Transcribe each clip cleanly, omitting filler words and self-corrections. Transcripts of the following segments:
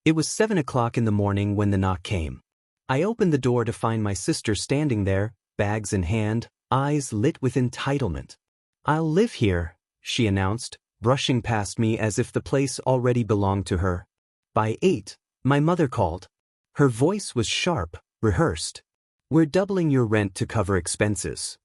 It was 7 o'clock in the morning when the knock came. I opened the door to find my sister standing there, bags in hand, eyes lit with entitlement. "I'll live here," she announced, brushing past me as if the place already belonged to her. By 8, my mother called. Her voice was sharp, rehearsed. "We're doubling your rent to cover expenses."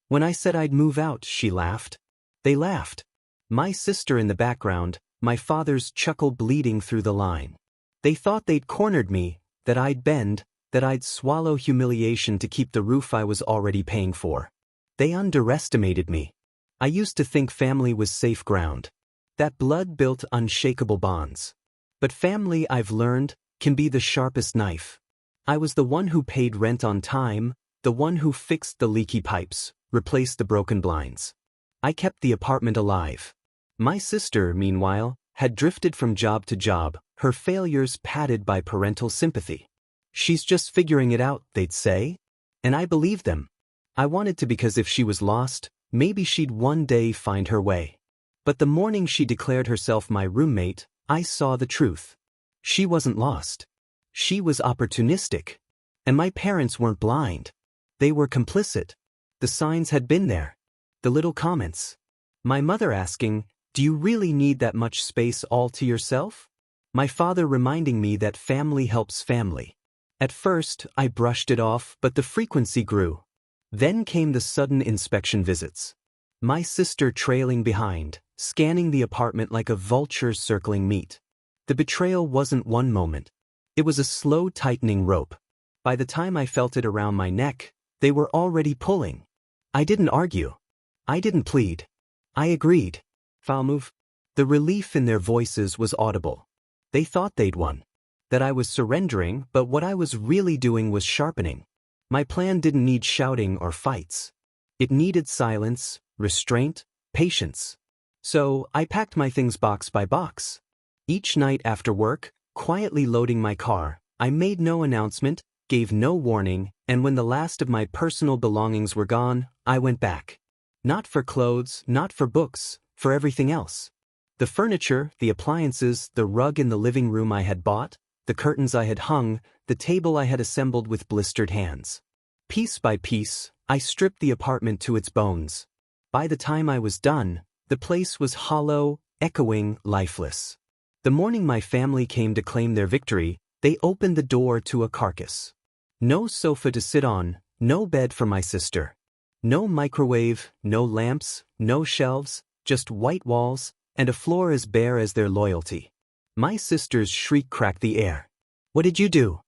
When I said I'd move out, she laughed. They laughed. My sister in the background, my father's chuckle bleeding through the line. They thought they'd cornered me, that I'd bend, that I'd swallow humiliation to keep the roof I was already paying for. They underestimated me. I used to think family was safe ground. That blood built unshakable bonds. But family, I've learned, can be the sharpest knife. I was the one who paid rent on time, the one who fixed the leaky pipes, replaced the broken blinds. I kept the apartment alive. My sister, meanwhile, had drifted from job to job, her failures padded by parental sympathy. "She's just figuring it out," they'd say. And I believed them. I wanted to, because if she was lost, maybe she'd one day find her way. But the morning she declared herself my roommate, I saw the truth. She wasn't lost. She was opportunistic. And my parents weren't blind. They were complicit. The signs had been there. The little comments. My mother asking, "Do you really need that much space all to yourself?" My father reminding me that family helps family. At first, I brushed it off, but the frequency grew. Then came the sudden inspection visits. My sister trailing behind, scanning the apartment like a vulture circling meat. The betrayal wasn't one moment. It was a slow tightening rope. By the time I felt it around my neck, they were already pulling. I didn't argue. I didn't plead. I agreed. "Foul move." The relief in their voices was audible. They thought they'd won. That I was surrendering, but what I was really doing was sharpening. My plan didn't need shouting or fights. It needed silence, restraint, patience. So I packed my things box by box. Each night after work, quietly loading my car, I made no announcement, gave no warning, and when the last of my personal belongings were gone, I went back. Not for clothes, not for books, for everything else. The furniture, the appliances, the rug in the living room I had bought, the curtains I had hung, the table I had assembled with blistered hands. Piece by piece, I stripped the apartment to its bones. By the time I was done, the place was hollow, echoing, lifeless. The morning my family came to claim their victory, they opened the door to a carcass. No sofa to sit on, no bed for my sister. No microwave, no lamps, no shelves, just white walls, and a floor as bare as their loyalty. My sister's shriek cracked the air. "What did you do?"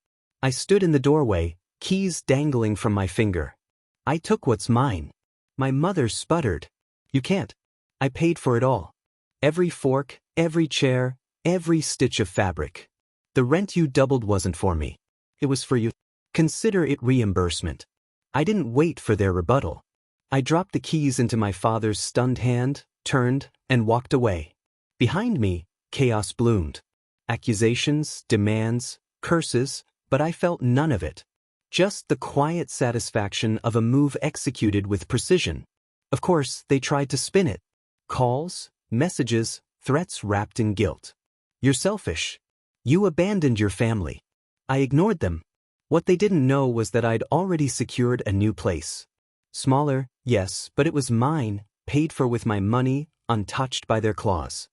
I stood in the doorway, keys dangling from my finger. "I took what's mine." My mother sputtered. "You can't. I paid for it all. Every fork, every chair, every stitch of fabric. The rent you doubled wasn't for me. It was for you. Consider it reimbursement." I didn't wait for their rebuttal. I dropped the keys into my father's stunned hand, turned, and walked away. Behind me, chaos bloomed. Accusations, demands, curses, but I felt none of it. Just the quiet satisfaction of a move executed with precision. Of course, they tried to spin it. Calls, messages, threats wrapped in guilt. "You're selfish. You abandoned your family." I ignored them. What they didn't know was that I'd already secured a new place. Smaller, yes, but it was mine, paid for with my money, untouched by their claws.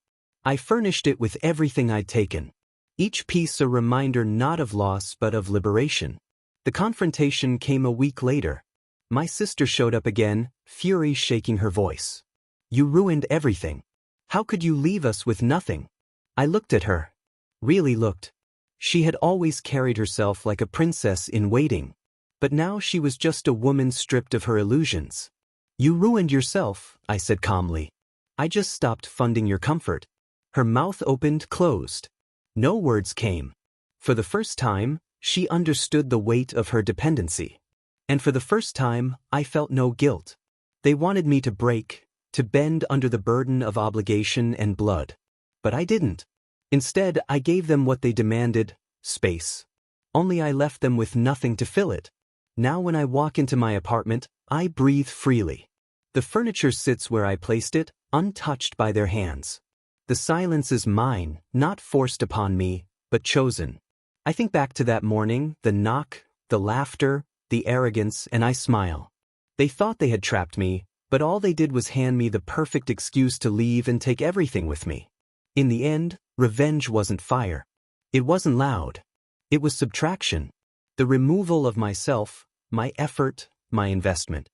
I furnished it with everything I'd taken. Each piece a reminder not of loss but of liberation. The confrontation came a week later. My sister showed up again, fury shaking her voice. "You ruined everything. How could you leave us with nothing?" I looked at her. Really looked. She had always carried herself like a princess in waiting. But now she was just a woman stripped of her illusions. "You ruined yourself," I said calmly. "I just stopped funding your comfort." Her mouth opened, closed. No words came. For the first time, she understood the weight of her dependency. And for the first time, I felt no guilt. They wanted me to break, to bend under the burden of obligation and blood. But I didn't. Instead, I gave them what they demanded, space. Only I left them with nothing to fill it. Now when I walk into my apartment, I breathe freely. The furniture sits where I placed it, untouched by their hands. The silence is mine, not forced upon me, but chosen. I think back to that morning, the knock, the laughter, the arrogance, and I smile. They thought they had trapped me, but all they did was hand me the perfect excuse to leave and take everything with me. In the end, revenge wasn't fire. It wasn't loud. It was subtraction. The removal of myself, my effort, my investment.